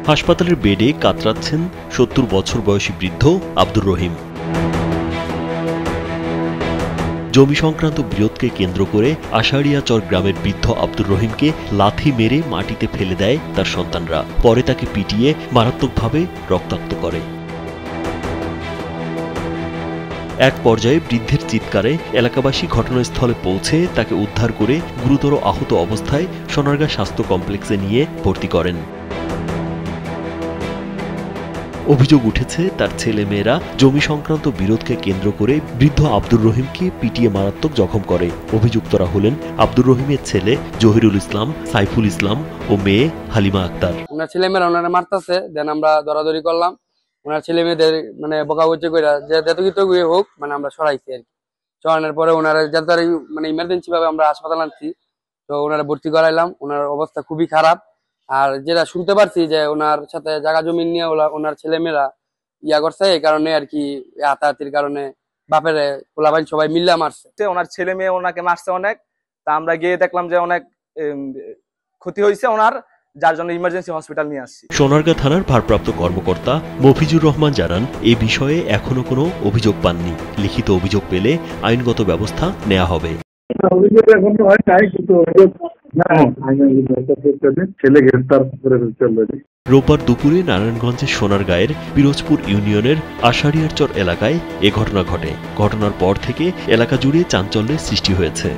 হাসপাতালের বেডে কাতরাচ্ছেন ৭০ বছর বয়সী বৃদ্ধ আব্দুর রহিম। জমি সংক্রান্ত বিরোধকে কেন্দ্র করে আষাঢ়িয়াচর গ্রামের বৃদ্ধ আব্দুর রহিমকে লাথি মেরে মাটিতে ফেলে দেয় তার সন্তানরা। পরে তাকে পিটিয়ে মারাত্মকভাবে রক্তাক্ত করে। এক পর্যায়ে বৃদ্ধের চিৎকারে এলাকাবাসী ঘটনাস্থলে পৌঁছে তাকে উদ্ধার করে গুরুতর আহত অবস্থায় সোনারগাঁ স্বাস্থ্য কমপ্লেক্সে নিয়ে ভর্তি করেন। অভিযোগ উঠেছে তার ছেলেমেয়েরা জমি সংক্রান্ত বিরোধকে কেন্দ্র করে বৃদ্ধ আব্দুর রহিমকে পিটিয়ে মারাত্মক জখম করে। অভিযুক্তরা হলেন আব্দুর রহিমের ছেলে জহিরুল ইসলাম, সাইফুল ইসলাম ও মেয়ে হালিমা আক্তার। ওনার ছেলেমেয়েরা ওনারা মারতেছে, দেন আমরা দরাদরি করলাম। ওনার ছেলে মেয়েদের বকাবকি করে যে যতকিত হোক আমরা সরাইছি আর কি। সরানোর পরে ওনারা যাতে ইমার্জেন্সি ভাবে আমরা হাসপাতাল আনছি, তো ওনারা ভর্তি করাইলাম। ওনার অবস্থা খুবই খারাপ। আর যেটা শুনতে পারছি যে ওনার সাথে জায়গা জমি নিয়ে ওনার ছেলেমেয়েরা করছে, এই কারণে আর কি হাতাহাতির কারণে বাপের পোলাপাইন সবাই মিল্লা মারছে। ওনার ছেলে মেয়ে ওনাকে মারছে অনেক। তা আমরা গিয়ে দেখলাম যে অনেক ক্ষতি হয়েছে ওনার, যার জন্য ইমার্জেন্সি হসপিটাল নিয়ে আসছি। সোনারগাঁ থানার ভারপ্রাপ্ত কর্মকর্তা মফিজুর রহমান জানান, এই বিষয়ে এখনো কোনো অভিযোগ পাননি। লিখিত অভিযোগ পেলে আইনগত ব্যবস্থা নেওয়া হবে। রোববার দুপুরে নারায়ণগঞ্জের সোনারগাঁয়ের পিরোজপুর ইউনিয়নের আষাঢ়িয়াচর এলাকায় এ ঘটনা ঘটে। ঘটনার পর থেকে এলাকা জুড়ে চাঞ্চল্যের সৃষ্টি হয়েছে।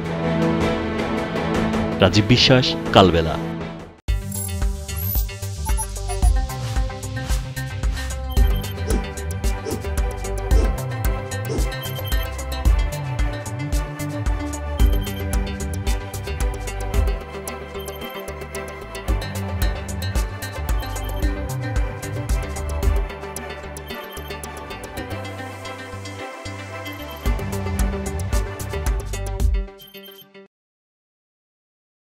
রাজীব বিশ্বাস, কালবেলা।